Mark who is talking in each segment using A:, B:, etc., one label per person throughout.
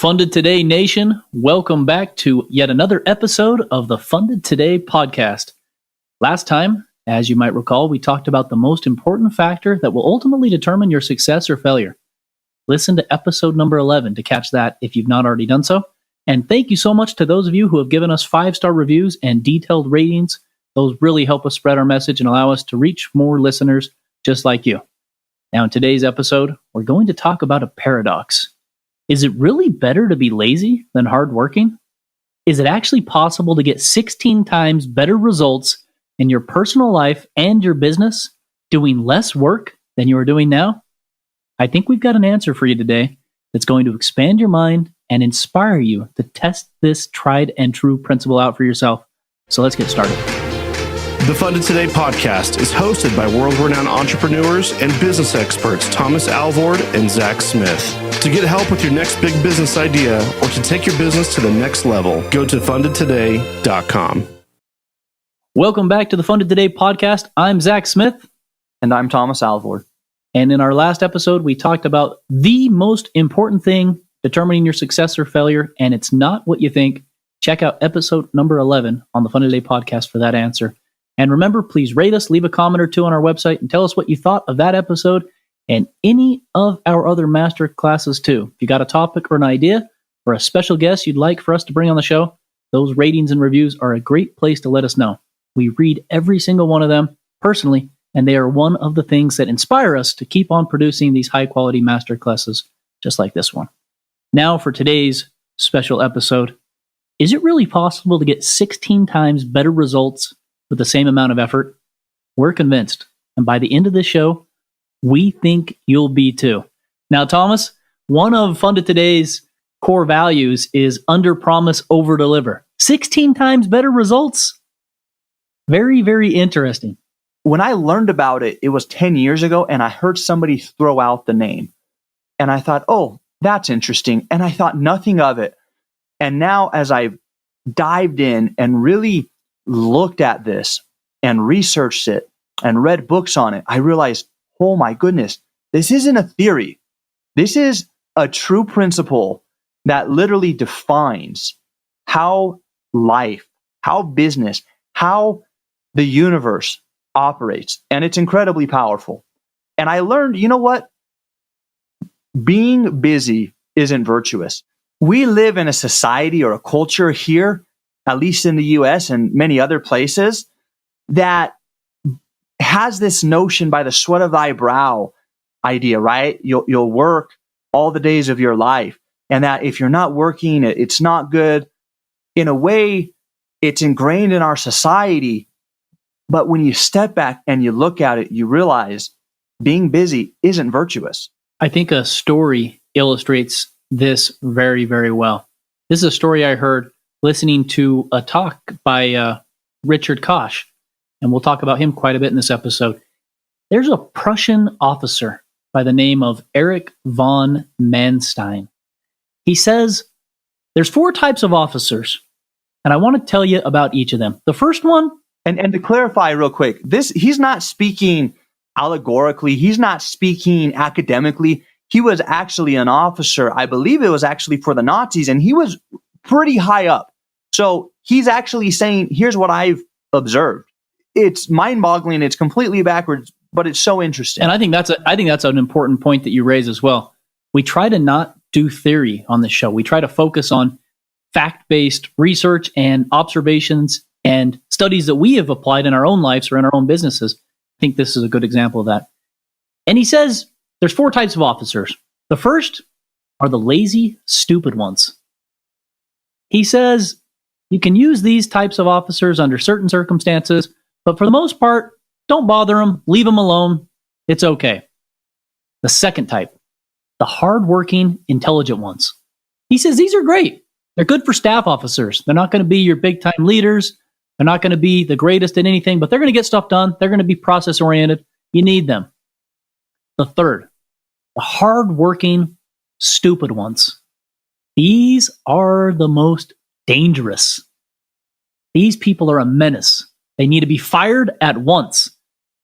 A: Funded Today Nation, welcome back to yet another episode of the Funded Today podcast. Last time, as you might recall, we talked about the most important factor that will ultimately determine your success or failure. Listen to episode number 11 to catch that if you've not already done so. And thank you so much to those of you who have given us 5-star reviews and detailed ratings. Those really help us spread our message and allow us to reach more listeners just like you. Now, in today's episode, we're going to talk about a paradox. Is it really better to be lazy than hardworking? Is it actually possible to get 16 times better results in your personal life and your business doing less work than you are doing now? I think we've got an answer for you today that's going to expand your mind and inspire you to test this tried and true principle out for yourself. So let's get started.
B: The Funded Today podcast is hosted by world-renowned entrepreneurs and business experts Thomas Alvord and Zach Smith. To get help with your next big business idea or to take your business to the next level, go to fundedtoday.com.
A: Welcome back to the Funded Today podcast. I'm Zach Smith.
C: And I'm Thomas Alvord.
A: And in our last episode, we talked about the most important thing determining your success or failure, and it's not what you think. Check out episode number 11 on the Funded Today podcast for that answer. And remember, please rate us, leave a comment or two on our website, and tell us what you thought of that episode and any of our other master classes too. If you got a topic or an idea or a special guest you'd like for us to bring on the show, those ratings and reviews are a great place to let us know. We read every single one of them personally, and they are one of the things that inspire us to keep on producing these high-quality master classes just like this one. Now for today's special episode. Is it really possible to get 16 times better results with the same amount of effort? We're convinced. And by the end of this show, we think you'll be too. Now, Thomas, one of Funded Today's core values is under promise, over deliver. 16 times better results. Very, very interesting.
C: When I learned about it, it was 10 years ago, and I heard somebody throw out the name. And I thought, oh, that's interesting. And I thought nothing of it. And now as I've dived in and really looked at this and researched it and read books on it, I realized, oh my goodness, this isn't a theory. This is a true principle that literally defines how life, how business, how the universe operates. And it's incredibly powerful. And I learned, you know what? Being busy isn't virtuous. We live in a society or a culture here, at least in the US and many other places, that has this notion by the sweat of thy brow idea, right? You'll work all the days of your life. And that if you're not working, it's not good. In a way, it's ingrained in our society. But when you step back and you look at it, you realize being busy isn't virtuous.
A: I think a story illustrates this very, very well. This is a story I heard listening to a talk by Richard Koch, and we'll talk about him quite a bit in this episode. There's a Prussian officer by the name of Erich von Manstein. He says there's 4 types of officers, and I want to tell you about each of them. The first one,
C: and to clarify real quick, he's not speaking allegorically, he's not speaking academically. He was actually an officer, I believe it was actually for the Nazis, and he was pretty high up. So he's actually saying, here's what I've observed. It's mind-boggling, it's completely backwards, but it's so interesting.
A: And I think that's an important point that you raise as well. We try to not do theory on this show. We try to focus on fact-based research and observations and studies that we have applied in our own lives or in our own businesses. I think this is a good example of that. And he says there's 4 types of officers. The first are the lazy, stupid ones. He says you can use these types of officers under certain circumstances, but for the most part, don't bother them, leave them alone. It's okay. The second type, the hardworking, intelligent ones. He says these are great. They're good for staff officers. They're not going to be your big-time leaders. They're not going to be the greatest at anything, but they're going to get stuff done. They're going to be process-oriented. You need them. The third, the hardworking, stupid ones. These are the most dangerous. These people are a menace. They need to be fired at once.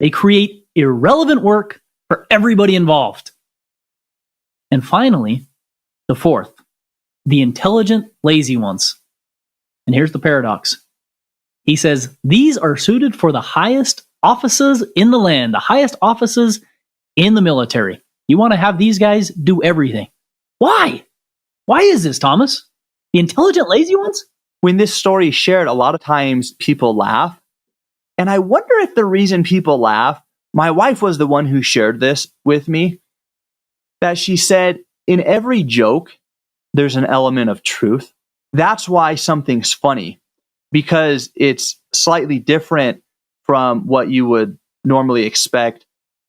A: They create irrelevant work for everybody involved. And finally, the fourth, the intelligent, lazy ones. And here's the paradox. He says, these are suited for the highest offices in the land, the highest offices in the military. You want to have these guys do everything. Why? Why is this, Thomas? The intelligent, lazy ones?
C: When this story is shared, a lot of times people laugh. And I wonder if the reason people laugh, my wife was the one who shared this with me, that she said, in every joke, there's an element of truth. That's why something's funny, because it's slightly different from what you would normally expect,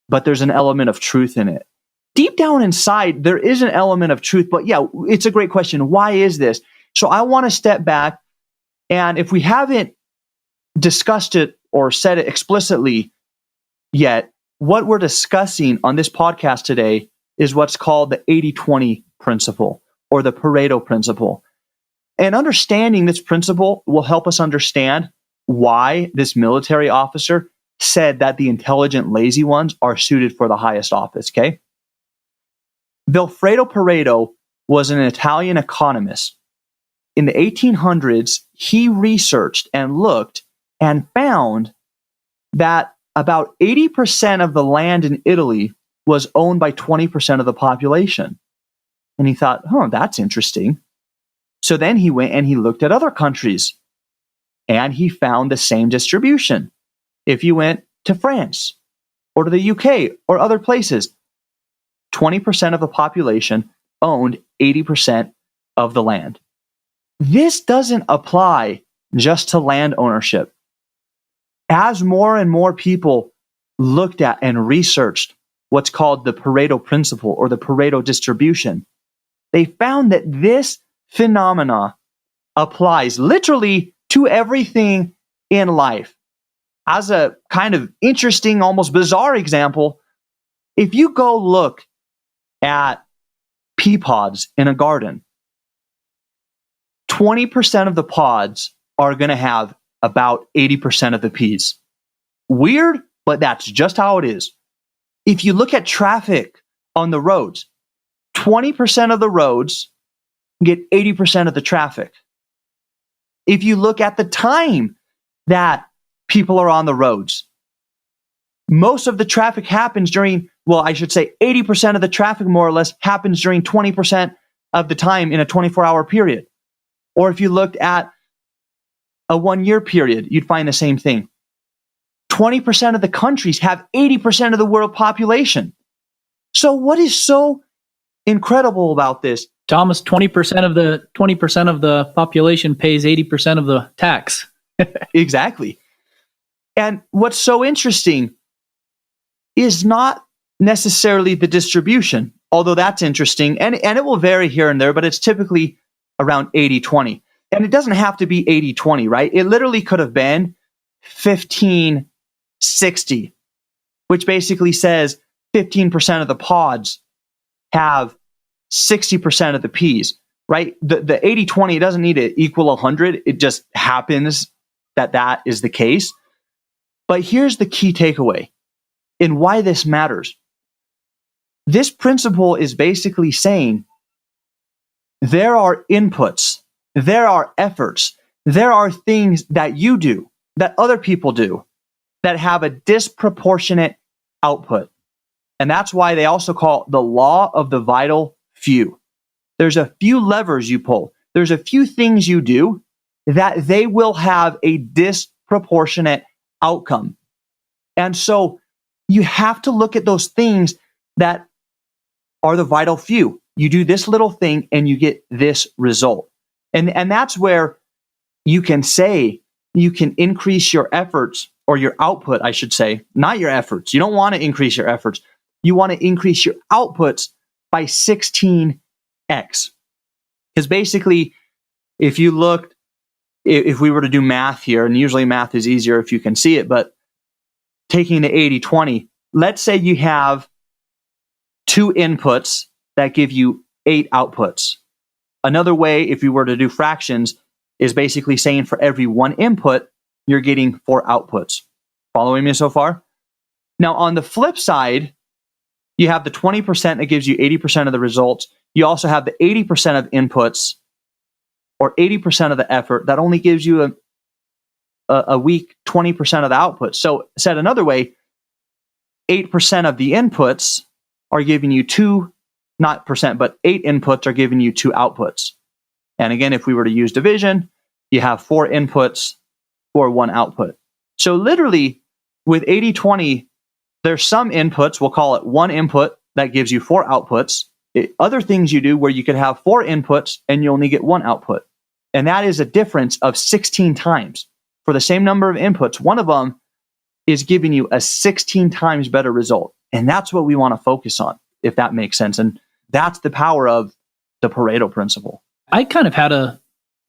C: but there's an element of truth in it. Deep down inside, there is an element of truth, but yeah, it's a great question. Why is this? So I want to step back, and if we haven't discussed it or said it explicitly yet, what we're discussing on this podcast today is what's called the 80-20 principle, or the Pareto principle. And understanding this principle will help us understand why this military officer said that the intelligent, lazy ones are suited for the highest office, okay? Vilfredo Pareto was an Italian economist. In the 1800s, he researched and looked and found that about 80% of the land in Italy was owned by 20% of the population. And he thought, that's interesting. So then he went and he looked at other countries, and he found the same distribution. If you went to France or to the UK or other places, 20% of the population owned 80% of the land. This doesn't apply just to land ownership. As more and more people looked at and researched what's called the Pareto principle, or the Pareto distribution, they found that this phenomena applies literally to everything in life. As a kind of interesting, almost bizarre example, if you go look at pea pods in a garden, 20% of the pods are going to have about 80% of the peas. Weird, but that's just how it is. If you look at traffic on the roads, 20% of the roads get 80% of the traffic. If you look at the time that people are on the roads, most of the traffic happens during, 80% of the traffic more or less happens during 20% of the time in a 24-hour period. Or if you looked at a 1-year period, you'd find the same thing. 20% of the countries have 80% of the world population. So what is so incredible about this?
A: Thomas, 20% of the population pays 80% of the tax.
C: Exactly. And what's so interesting is not necessarily the distribution, although that's interesting, and it will vary here and there, but it's typically around 80-20. And it doesn't have to be 80-20, right? It literally could have been 15-60, which basically says 15% of the pods have 60% of the peas, right? The 80-20 doesn't need to equal 100. It just happens that is the case. But here's the key takeaway in why this matters. This principle is basically saying there are inputs, there are efforts, there are things that you do, that other people do, that have a disproportionate output. And that's why they also call it the law of the vital few. There's a few levers you pull. There's a few things you do that they will have a disproportionate outcome. And so you have to look at those things that are the vital few. You do this little thing and you get this result. And that's where you can say you can increase your efforts, or your output, I should say, not your efforts. You don't want to increase your efforts. You want to increase your outputs by 16x. Because basically, if we were to do math here, and usually math is easier if you can see it, but taking the 80-20, let's say you have 2 inputs that give you 8 outputs. Another way, if you were to do fractions, is basically saying for every 1 input, you're getting 4 outputs. Following me so far? Now, on the flip side, you have the 20% that gives you 80% of the results. You also have the 80% of inputs or 80% of the effort, that only gives you a weak 20% of the output. So said another way, 8% of the inputs are giving you 2, not percent, but 8 inputs are giving you 2 outputs. And again, if we were to use division, you have 4 inputs for 1 output. So literally with 80-20, there's some inputs, we'll call it 1 input that gives you 4 outputs. Other things you do where you could have 4 inputs and you only get 1 output. And that is a difference of 16 times. For the same number of inputs, one of them is giving you a 16 times better result. And that's what we want to focus on, if that makes sense. And that's the power of the Pareto principle.
A: I kind of had a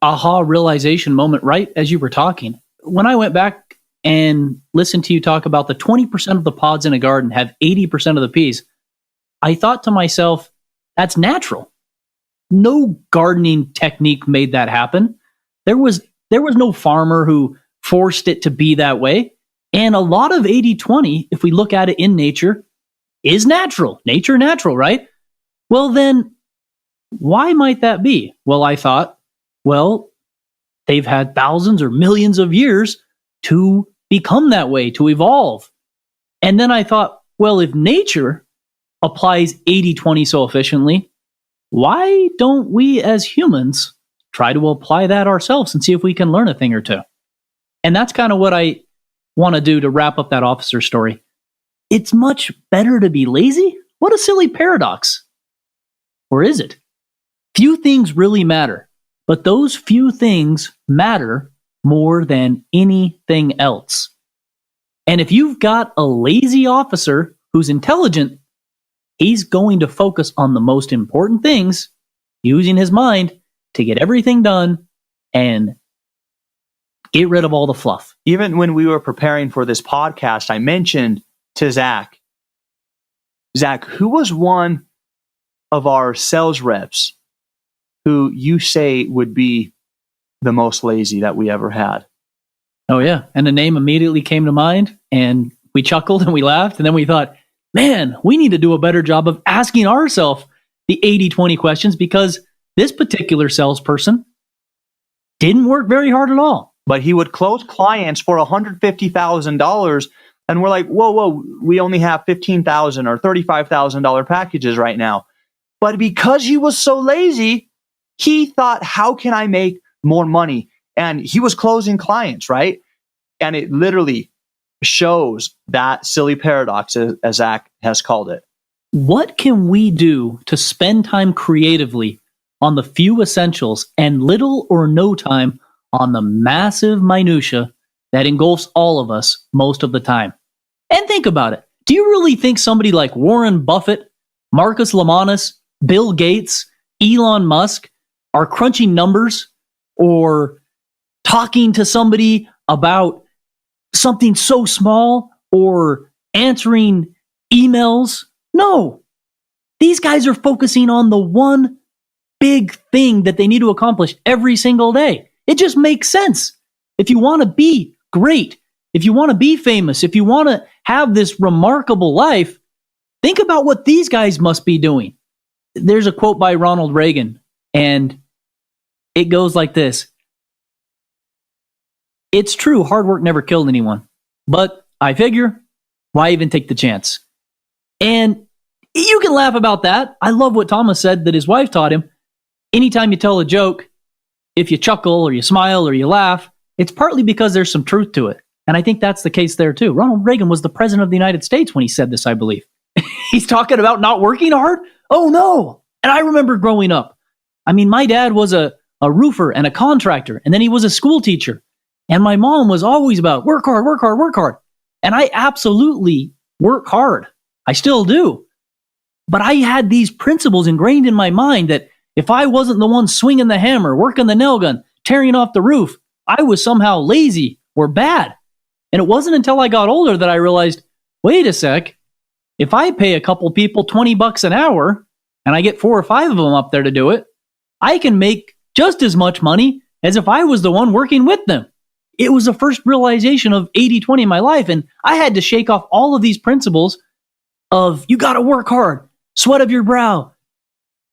A: aha realization moment right as you were talking. When I went back and listened to you talk about the 20% of the pods in a garden have 80% of the peas, I thought to myself, that's natural. No gardening technique made that happen. There was no farmer who forced it to be that way. And a lot of 80-20, if we look at it in nature, is natural. Nature natural, right? Well, then why might that be? Well, I thought, well, they've had thousands or millions of years to become that way, to evolve. And then I thought, well, if nature applies 80-20 so efficiently, why don't we as humans try to apply that ourselves and see if we can learn a thing or two? And that's kind of what I want to do to wrap up that officer story. It's much better to be lazy? What a silly paradox. Or is it? Few things really matter, but those few things matter more than anything else. And if you've got a lazy officer who's intelligent, he's going to focus on the most important things, using his mind to get everything done and get rid of all the fluff.
C: Even when we were preparing for this podcast, I mentioned to Zach, who was one of our sales reps who you say would be the most lazy that we ever had?
A: Oh, yeah. And the name immediately came to mind, and we chuckled and we laughed, and then we thought, man, we need to do a better job of asking ourselves the 80-20 questions, because this particular salesperson didn't work very hard at all.
C: But he would close clients for $150,000, and we're like, whoa, we only have $15,000 or $35,000 packages right now. But because he was so lazy, he thought, how can I make more money? And he was closing clients, right? And it literally shows that silly paradox, as Zach has called it.
A: What can we do to spend time creatively on the few essentials and little or no time on the massive minutia that engulfs all of us most of the time? And think about it. Do you really think somebody like Warren Buffett, Marcus Lemonis, Bill Gates, Elon Musk are crunching numbers or talking to somebody about something so small or answering emails? No. These guys are focusing on the one big thing that they need to accomplish every single day. It just makes sense. If you want to be great, if you want to be famous, if you want to have this remarkable life, think about what these guys must be doing. There's a quote by Ronald Reagan, and it goes like this. It's true, hard work never killed anyone, but I figure, why even take the chance? And you can laugh about that. I love what Thomas said that his wife taught him. Anytime you tell a joke, if you chuckle or you smile or you laugh, it's partly because there's some truth to it. And I think that's the case there too. Ronald Reagan was the president of the United States when he said this, I believe. He's talking about not working hard? Oh no. And I remember growing up. I mean, my dad was a roofer and a contractor, and then he was a school teacher. And my mom was always about work hard, work hard, work hard. And I absolutely work hard. I still do. But I had these principles ingrained in my mind that if I wasn't the one swinging the hammer, working the nail gun, tearing off the roof, I was somehow lazy or bad. And it wasn't until I got older that I realized, wait a sec, if I pay a couple people $20 an hour and I get 4 or 5 of them up there to do it, I can make just as much money as if I was the one working with them. It was the first realization of 80-20 in my life. And I had to shake off all of these principles of you got to work hard, sweat of your brow,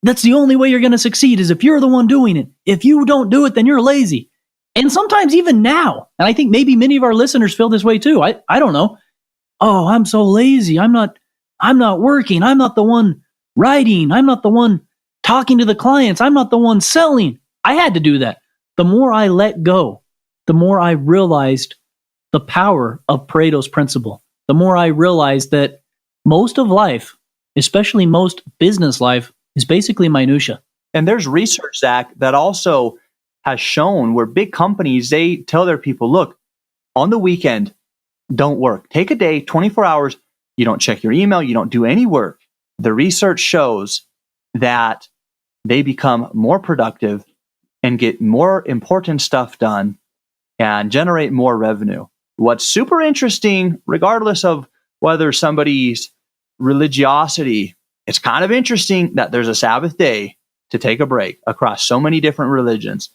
A: That's the only way you're going to succeed is if you're the one doing it. If you don't do it, then you're lazy. And sometimes even now, and I think maybe many of our listeners feel this way too. I don't know. Oh, I'm so lazy. I'm not working. I'm not the one writing. I'm not the one talking to the clients. I'm not the one selling. I had to do that. The more I let go, the more I realized the power of Pareto's principle. The more I realized that most of life, especially most business life, is basically minutia.
C: And there's research, Zach, that also has shown where big companies, they tell their people, look, on the weekend, don't work. Take a day, 24 hours. You don't check your email. You don't do any work. The research shows that they become more productive and get more important stuff done and generate more revenue. What's super interesting, regardless of whether somebody's religiosity, it's kind of interesting that there's a Sabbath day to take a break across so many different religions.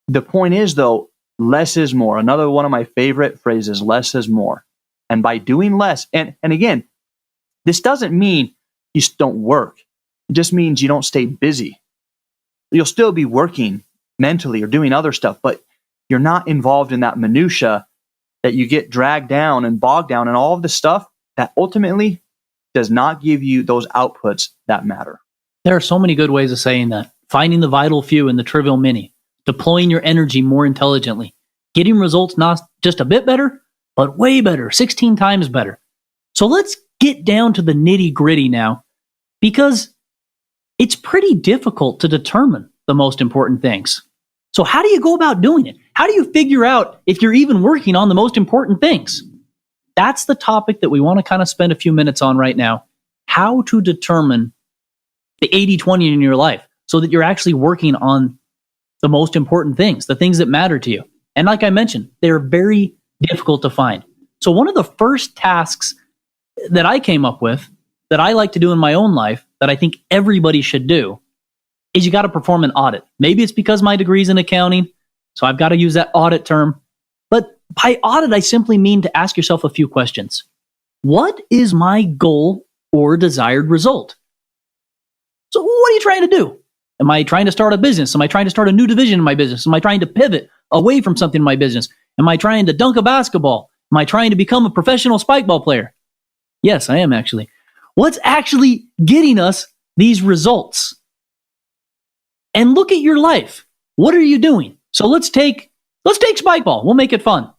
C: The point is, though, less is more. Another one of my favorite phrases, less is more. And by doing less, and again, this doesn't mean you don't work. It just means you don't stay busy. You'll still be working mentally or doing other stuff, but you're not involved in that minutia that you get dragged down and bogged down in all of the stuff that ultimately does not give you those outputs that matter.
A: There are so many good ways of saying that. Finding the vital few in the trivial many, deploying your energy more intelligently, getting results not just a bit better, but way better, 16 times better. So let's get down to the nitty gritty now, because it's pretty difficult to determine the most important things. So how do you go about doing it? How do you figure out if you're even working on the most important things? That's the topic that we want to kind of spend a few minutes on right now. How to determine the 80-20 in your life so that you're actually working on the most important things, the things that matter to you. And like I mentioned, they're very difficult to find. So one of the first tasks that I came up with that I like to do in my own life that I think everybody should do is you got to perform an audit. Maybe it's because my degree's in accounting, so I've got to use that audit term. But by audit, I simply mean to ask yourself a few questions. What is my goal or desired result? So what are you trying to do? Am I trying to start a business? Am I trying to start a new division in my business? Am I trying to pivot away from something in my business? Am I trying to dunk a basketball? Am I trying to become a professional spike ball player? Yes, I am actually. What's actually getting us these results? And look at your life. What are you doing? So let's take spike ball. We'll make it fun.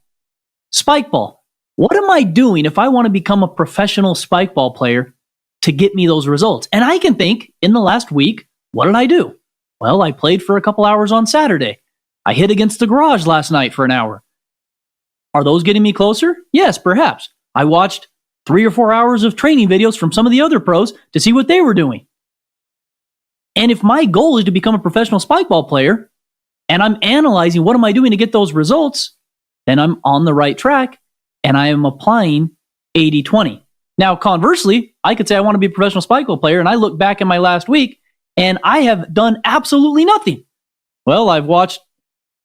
A: Spike ball. What am I doing if I want to become a professional spike ball player to get me those results? And I can think, in the last week, what did I do? Well, I played for a couple hours on Saturday. I hit against the garage last night for an hour. Are those getting me closer? Yes, perhaps. I watched 3 or 4 hours of training videos from some of the other pros to see what they were doing. And if my goal is to become a professional spike ball player, and I'm analyzing what am I doing to get those results, then I'm on the right track, and I am applying 80-20. Now, conversely, I could say I want to be a professional spike ball player, and I look back in my last week, and I have done absolutely nothing. Well, I've watched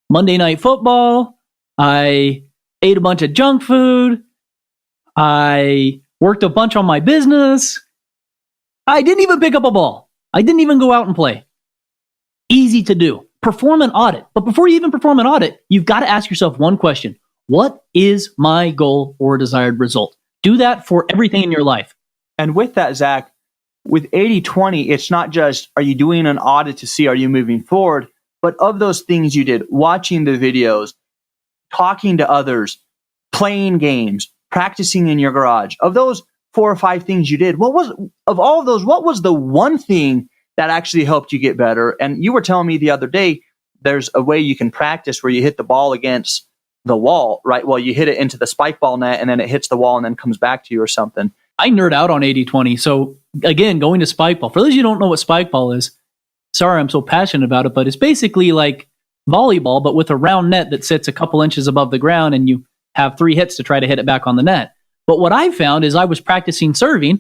A: Monday Night Football. I ate a bunch of junk food. I worked a bunch on my business. I didn't even pick up a ball. I didn't even go out and play. Easy to do. Perform an audit. But before you even perform an audit, you've got to ask yourself one question. What is my goal or desired result? Do that for everything in your life.
C: And with that, Zach, with 80-20, it's not just, are you doing an audit to see, are you moving forward? But of those things you did, watching the videos, talking to others, playing games, practicing in your garage, of those 4 or 5 things you did, of all of those, what was the one thing that actually helped you get better? And you were telling me the other day, there's a way you can practice where you hit the ball against the wall, right? Well, you hit it into the spike ball net and then it hits the wall and then comes back to you or something.
A: I nerd out on 80-20. So again, going to spike ball. For those of you who don't know what spike ball is, sorry I'm so passionate about it, but it's basically like volleyball, but with a round net that sits a couple inches above the ground and you have 3 hits to try to hit it back on the net. But what I found is I was practicing serving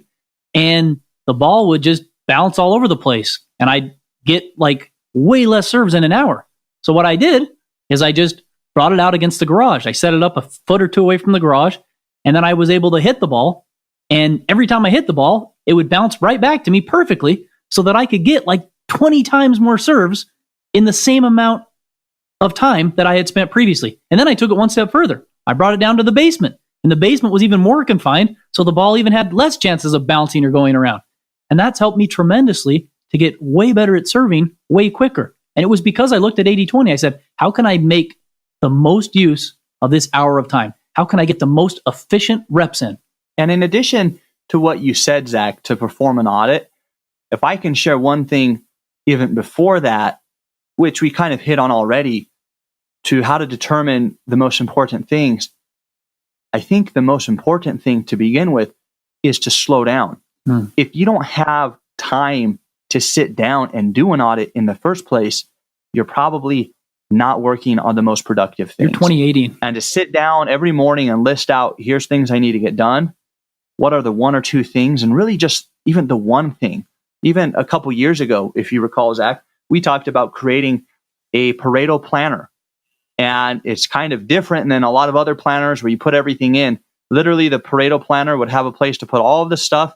A: and the ball would just bounce all over the place and I'd get like way less serves in an hour. So what I did is I just brought it out against the garage. I set it up a foot or 2 away from the garage and then I was able to hit the ball. And every time I hit the ball, it would bounce right back to me perfectly so that I could get like 20 times more serves in the same amount of time that I had spent previously. And then I took it one step further. I brought it down to the basement, and the basement was even more confined, so the ball even had less chances of bouncing or going around. And that's helped me tremendously to get way better at serving way quicker. And it was because I looked at 80-20. I said, how can I make the most use of this hour of time? How can I get the most efficient reps in?
C: And in addition to what you said, Zach, to perform an audit, if I can share one thing even before that, which we kind of hit on already, to how to determine the most important things, I think the most important thing to begin with is to slow down. If you don't have time to sit down and do an audit in the first place, you're probably not working on the most productive things.
A: You're 2080.
C: And to sit down every morning and list out, here's things I need to get done. What are the one or two things? And really just even the one thing. Even a couple years ago, if you recall, Zach, we talked about creating a Pareto Planner. And it's kind of different than a lot of other planners where you put everything in. Literally, the Pareto Planner would have a place to put all of the stuff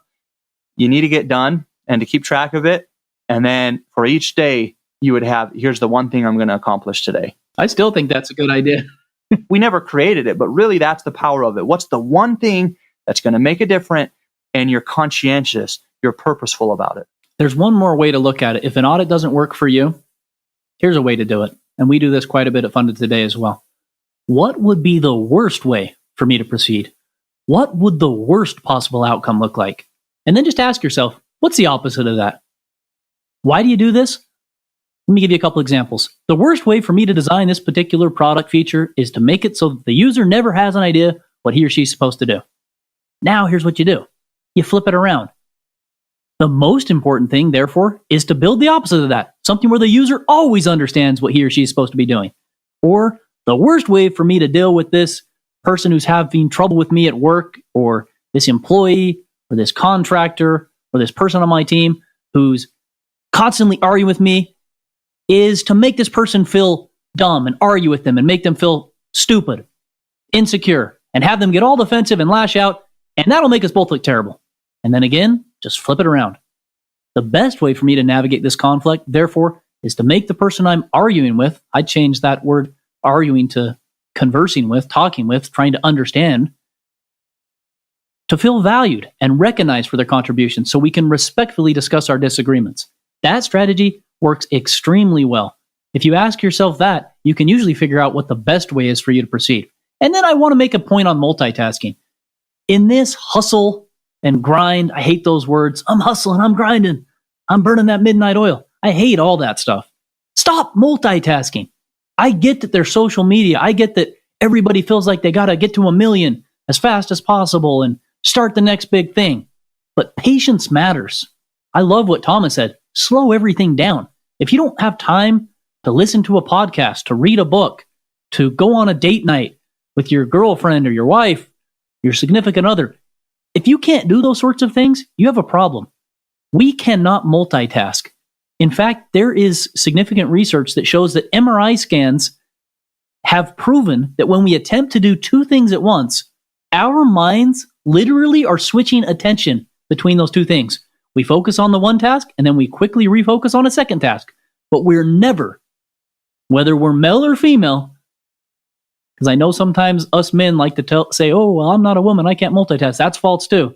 C: you need to get done and to keep track of it. And then for each day, you would have, here's the one thing I'm going to accomplish today.
A: I still think that's a good idea.
C: We never created it, but really that's the power of it. What's the one thing that's going to make a difference? And you're conscientious, you're purposeful about it.
A: There's one more way to look at it. If an audit doesn't work for you, here's a way to do it. And we do this quite a bit at Funded Today as well. What would be the worst way for me to proceed? What would the worst possible outcome look like? And then just ask yourself, what's the opposite of that? Why do you do this? Let me give you a couple examples. The worst way for me to design this particular product feature is to make it so that the user never has an idea what he or she's supposed to do. Now, here's what you do. You flip it around. The most important thing, therefore, is to build the opposite of that, something where the user always understands what he or she is supposed to be doing. Or the worst way for me to deal with this person who's having trouble with me at work, or this employee, or this contractor, or this person on my team who's constantly arguing with me, is to make this person feel dumb and argue with them and make them feel stupid, insecure, and have them get all defensive and lash out, and that'll make us both look terrible. And then again, just flip it around. The best way for me to navigate this conflict, therefore, is to make the person I'm arguing with, I changed that word arguing to conversing with, talking with, trying to understand, to feel valued and recognized for their contribution so we can respectfully discuss our disagreements. That strategy works extremely well. If you ask yourself that, you can usually figure out what the best way is for you to proceed. And then I want to make a point on multitasking. In this hustle and grind, I hate those words. I'm hustling, I'm grinding, I'm burning that midnight oil. I hate all that stuff. Stop multitasking. I get that there's social media. I get that everybody feels like they got to get to 1 million as fast as possible and start the next big thing. But patience matters. I love what Thomas said. Slow everything down. If you don't have time to listen to a podcast, to read a book, to go on a date night with your girlfriend or your wife, your significant other, if you can't do those sorts of things, you have a problem. We cannot multitask. In fact, there is significant research that shows that MRI scans have proven that when we attempt to do two things at once, our minds literally are switching attention between those two things. We focus on the one task and then we quickly refocus on a second task. But we're never, whether we're male or female, because I know sometimes us men like to say, oh, well, I'm not a woman, I can't multitask. That's false too.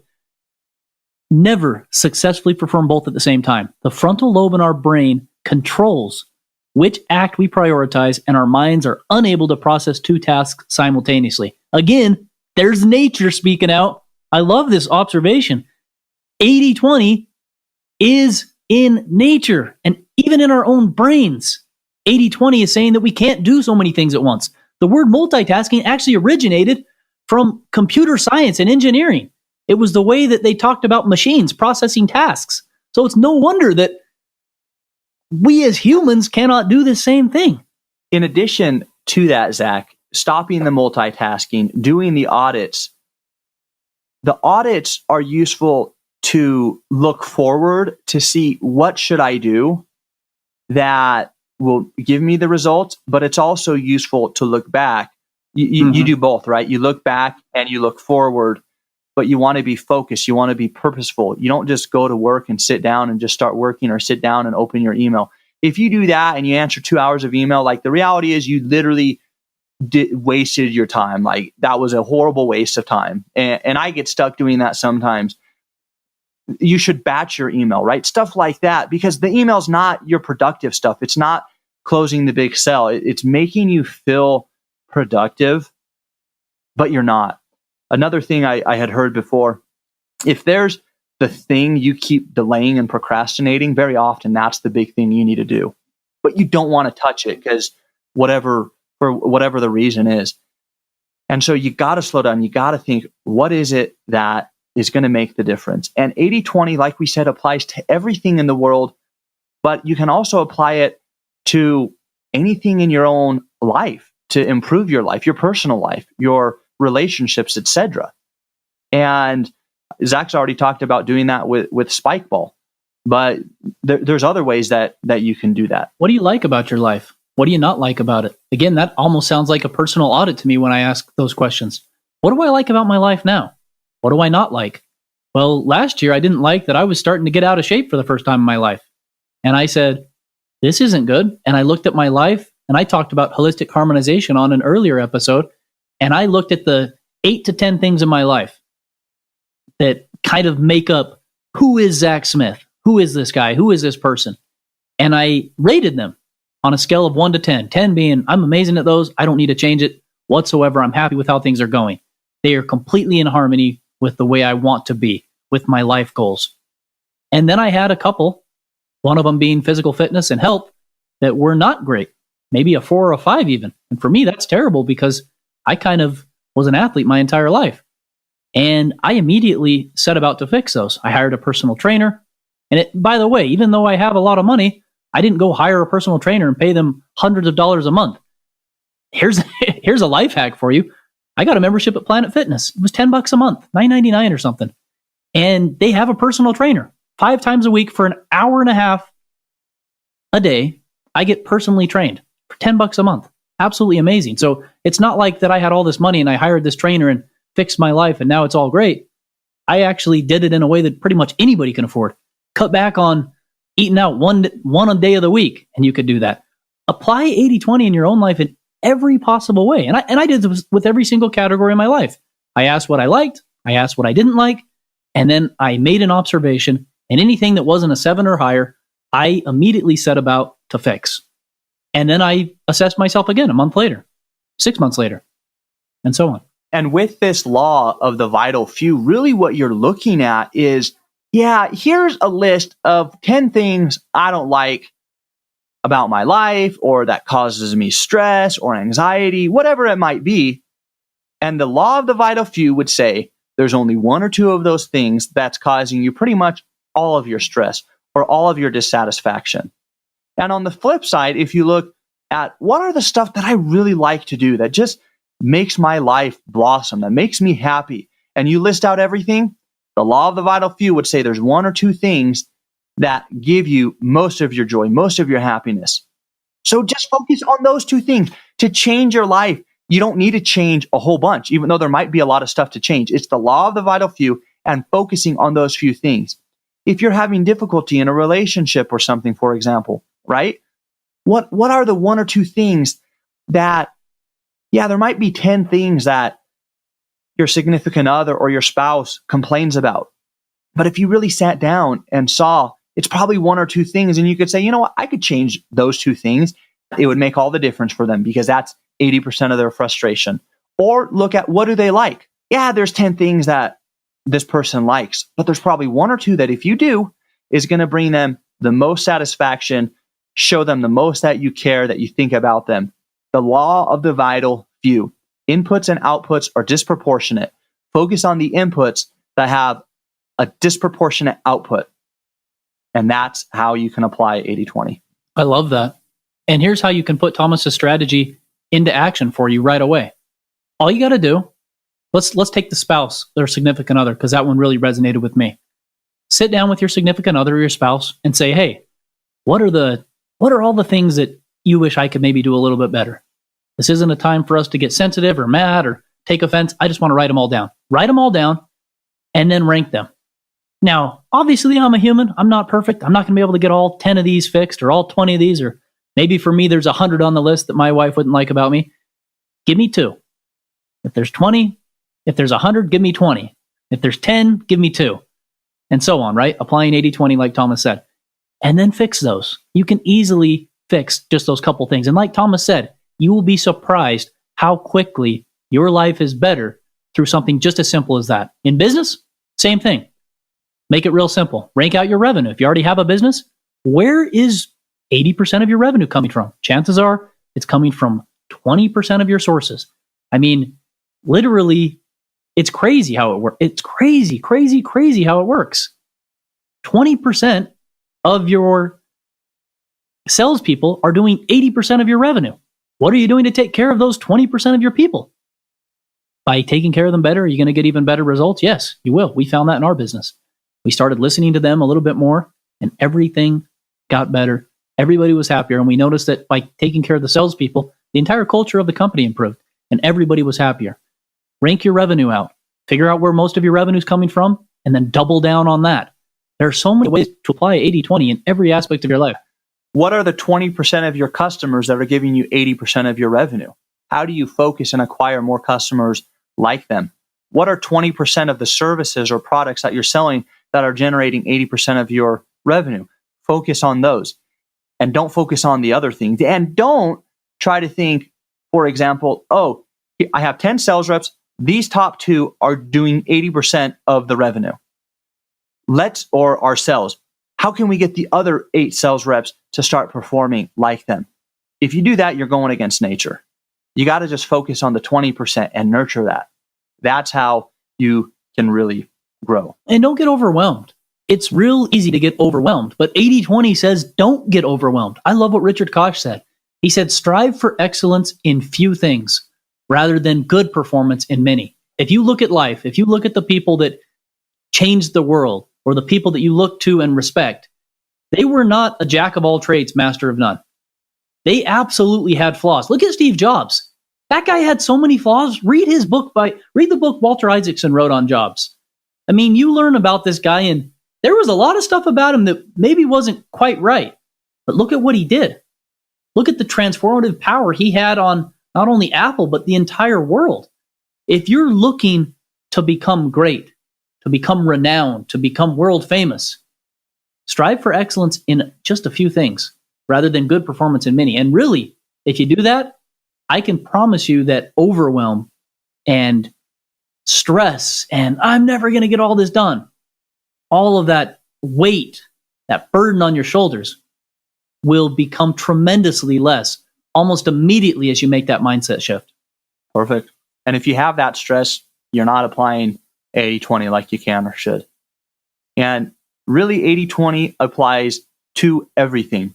A: Never successfully perform both at the same time. The frontal lobe in our brain controls which act we prioritize, and our minds are unable to process two tasks simultaneously. Again, there's nature speaking out. I love this observation. 80-20 is in nature and even in our own brains. 80-20 is saying that we can't do so many things at once. The word multitasking actually originated from computer science and engineering. It was the way that they talked about machines processing tasks. So it's no wonder that we as humans cannot do the same thing.
C: In addition to that, Zach, stopping the multitasking, doing the audits are useful to look forward to see what should I do that will give me the results, but it's also useful to look back. You do both, right? You look back and you look forward but you want to be focused. You want to be purposeful. You don't just go to work and sit down and just start working, or sit down and open your email. If you do that and you answer 2 hours of email, like, the reality is you literally wasted your time. Like, that was a horrible waste of time. And I get stuck doing that sometimes. You should batch your email, right? Stuff like that, because the email's not your productive stuff. It's not closing the big sale. It's making you feel productive, but you're not. Another thing I had heard before, if there's the thing you keep delaying and procrastinating, very often that's the big thing you need to do. But you don't want to touch it because for whatever the reason is. And so you got to slow down. You got to think, what is it that is going to make the difference? And 80-20, like we said, applies to everything in the world, but you can also apply it to anything in your own life to improve your life, your personal life, your relationships, etc. And Zach's already talked about doing that with Spikeball, but there's other ways that you can do that.
A: What do you like about your life? What do you not like about it? Again, that almost sounds like a personal audit to me when I ask those questions. What do I like about my life now? What do I not like? Well, last year I didn't like that I was starting to get out of shape for the first time in my life. And I said, this isn't good. And I looked at my life, and I talked about holistic harmonization on an earlier episode. And I looked at the 8 to 10 things in my life that kind of make up, who is Zach Smith? Who is this guy? Who is this person? And I rated them on a scale of 1 to 10. 10 being, I'm amazing at those. I don't need to change it whatsoever. I'm happy with how things are going. They are completely in harmony with the way I want to be, with my life goals. And then I had a couple, one of them being physical fitness and health, that were not great. Maybe a 4 or a 5 even. And for me, that's terrible because I kind of was an athlete my entire life. And I immediately set about to fix those. I hired a personal trainer. And by the way, even though I have a lot of money, I didn't go hire a personal trainer and pay them hundreds of dollars a month. Here's a life hack for you. I got a membership at Planet Fitness. It was $10 a month, $9.99 or something. And they have a personal trainer 5 times a week for an hour and a half a day. I get personally trained for $10 a month. Absolutely amazing. So it's not like that I had all this money and I hired this trainer and fixed my life and now it's all great. I actually did it in a way that pretty much anybody can afford. Cut back on eating out one a day of the week, and you could do that. Apply 80-20 in your own life in every possible way. And I did this with every single category in my life. I asked what I liked, I asked what I didn't like, and then I made an observation, and anything that wasn't a 7 or higher, I immediately set about to fix. And then I assessed myself again a month later, 6 months later, and so on.
C: And with this law of the vital few, really what you're looking at is, here's a list of 10 things I don't like about my life, or that causes me stress or anxiety, whatever it might be. And the law of the vital few would say there's only 1 or 2 of those things that's causing you pretty much all of your stress or all of your dissatisfaction. And on the flip side, if you look at what are the stuff that I really like to do that just makes my life blossom, that makes me happy, and you list out everything, the law of the vital few would say there's 1 or 2 things that give you most of your joy, most of your happiness. So just focus on those 2 things to change your life. You don't need to change a whole bunch, even though there might be a lot of stuff to change. It's the law of the vital few and focusing on those few things. If you're having difficulty in a relationship or something, for example, right? What are the 1 or 2 things that, there might be 10 things that your significant other or your spouse complains about. But if you really sat down and saw, it's probably 1 or 2 things, and you could say, you know what, I could change those 2 things. It would make all the difference for them because that's 80% of their frustration. Or look at, what do they like? There's 10 things that this person likes, but there's probably 1 or 2 that if you do is going to bring them the most satisfaction, show them the most that you care, that you think about them. The law of the vital few. Inputs and outputs are disproportionate. Focus on the inputs that have a disproportionate output. And that's how you can apply 80-20.
A: I love that. And here's how you can put Thomas's strategy into action for you right away. All you got to do, let's take the spouse, their significant other, because that one really resonated with me. Sit down with your significant other or your spouse and say, hey, what are all the things that you wish I could maybe do a little bit better? This isn't a time for us to get sensitive or mad or take offense. I just want to write them all down. Write them all down and then rank them. Now, obviously, I'm a human. I'm not perfect. I'm not going to be able to get all 10 of these fixed or all 20 of these, or maybe for me, there's 100 on the list that my wife wouldn't like about me. Give me 2. If there's 20, if there's 100, give me 20. If there's 10, give me 2. And so on, right? Applying 80-20 like Thomas said. And then fix those. You can easily fix just those couple things. And like Thomas said, you will be surprised how quickly your life is better through something just as simple as that. In business, same thing. Make it real simple. Rank out your revenue. If you already have a business, where is 80% of your revenue coming from? Chances are it's coming from 20% of your sources. I mean, literally, it's crazy how it works. It's crazy how it works. 20% of your salespeople are doing 80% of your revenue. What are you doing to take care of those 20% of your people? By taking care of them better, are you going to get even better results? Yes, you will. We found that in our business. We started listening to them a little bit more, and everything got better. Everybody was happier, and we noticed that by taking care of the salespeople, the entire culture of the company improved, and everybody was happier. Rank your revenue out. Figure out where most of your revenue is coming from, and then double down on that. There are so many ways to apply 80-20 in every aspect of your life.
C: What are the 20% of your customers that are giving you 80% of your revenue? How do you focus and acquire more customers like them? What are 20% of the services or products that you're selling that are generating 80% of your revenue? Focus on those. And don't focus on the other things. And don't try to think, for example, oh, I have 10 sales reps. These top 2 are doing 80% of the revenue. Or our sales. How can we get the other 8 sales reps to start performing like them? If you do that, you're going against nature. You got to just focus on the 20% and nurture that. That's how you can really grow.
A: And don't get overwhelmed. It's real easy to get overwhelmed, but 80-20 says don't get overwhelmed. I love what Richard Koch said. He said, strive for excellence in few things rather than good performance in many. If you look at life, if you look at the people that changed the world or the people that you look to and respect, they were not a jack of all trades, master of none. They absolutely had flaws. Look at Steve Jobs. That guy had so many flaws. Read the book Walter Isaacson wrote on Jobs. I mean, you learn about this guy, and there was a lot of stuff about him that maybe wasn't quite right. But look at what he did. Look at the transformative power he had on not only Apple, but the entire world. If you're looking to become great, to become renowned, to become world famous, strive for excellence in just a few things rather than good performance in many. And really, if you do that, I can promise you that overwhelm and stress and I'm never going to get all this done, all of that weight, that burden on your shoulders will become tremendously less almost immediately as you make that mindset shift.
C: Perfect. And if you have that stress, you're not applying 80-20 like you can or should. And really 80-20 applies to everything.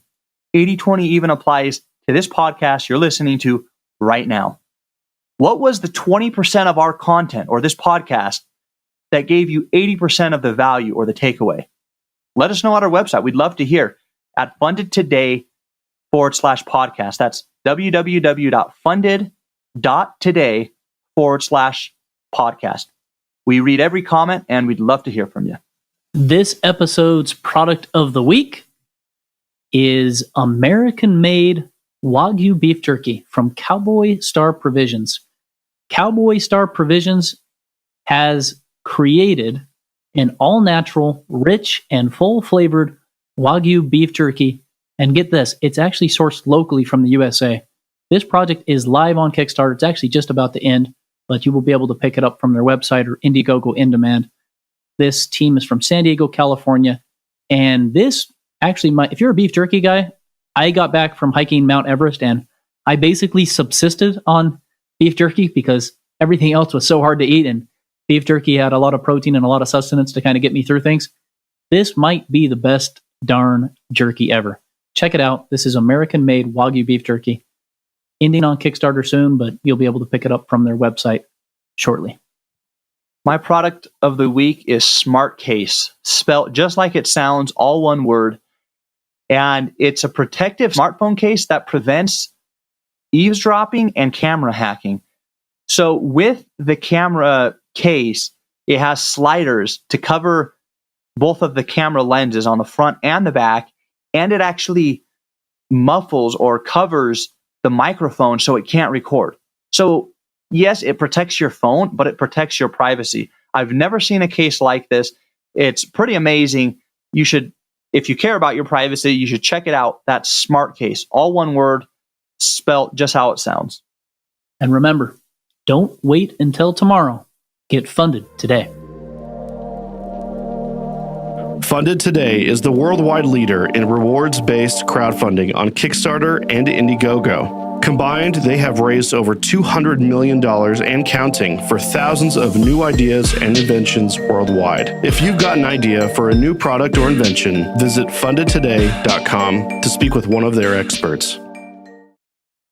C: 80-20 even applies to this podcast you're listening to right now. What was the 20% of our content or this podcast that gave you 80% of the value or the takeaway? Let us know at our website. We'd love to hear at fundedtoday.com/podcast. That's www.funded.today/podcast. We read every comment and we'd love to hear from you.
A: This episode's product of the week is American-made Wagyu beef jerky from Cowboy Star Provisions. Cowboy Star Provisions has created an all-natural, rich, and full-flavored Wagyu beef jerky. And get this, it's actually sourced locally from the USA. This project is live on Kickstarter. It's actually just about to end, but you will be able to pick it up from their website or Indiegogo in demand. This team is from San Diego, California. And this actually, if you're a beef jerky guy, I got back from hiking Mount Everest and I basically subsisted on beef jerky because everything else was so hard to eat. And beef jerky had a lot of protein and a lot of sustenance to kind of get me through things. This might be the best darn jerky ever. Check it out. This is American-made Wagyu beef jerky. Ending on Kickstarter soon, but you'll be able to pick it up from their website shortly.
C: My product of the week is Smart Case, spelled just like it sounds, all one word. And it's a protective smartphone case that prevents eavesdropping and camera hacking. So with the camera case, It has sliders to cover both of the camera lenses on the front and the back, and it actually muffles or covers the microphone so it can't record. So yes, it protects your phone, but it protects your privacy. I've never seen a case like this. It's pretty amazing. You should, if you care about your privacy, you should check it out. That's Smart Case, all one word, spelled just how it sounds.
A: And remember, don't wait until tomorrow. Get funded today.
B: Funded Today is the worldwide leader in rewards-based crowdfunding on Kickstarter and Indiegogo. Combined, they have raised over $200 million and counting for thousands of new ideas and inventions worldwide. If you've got an idea for a new product or invention, visit fundedtoday.com to speak with one of their experts.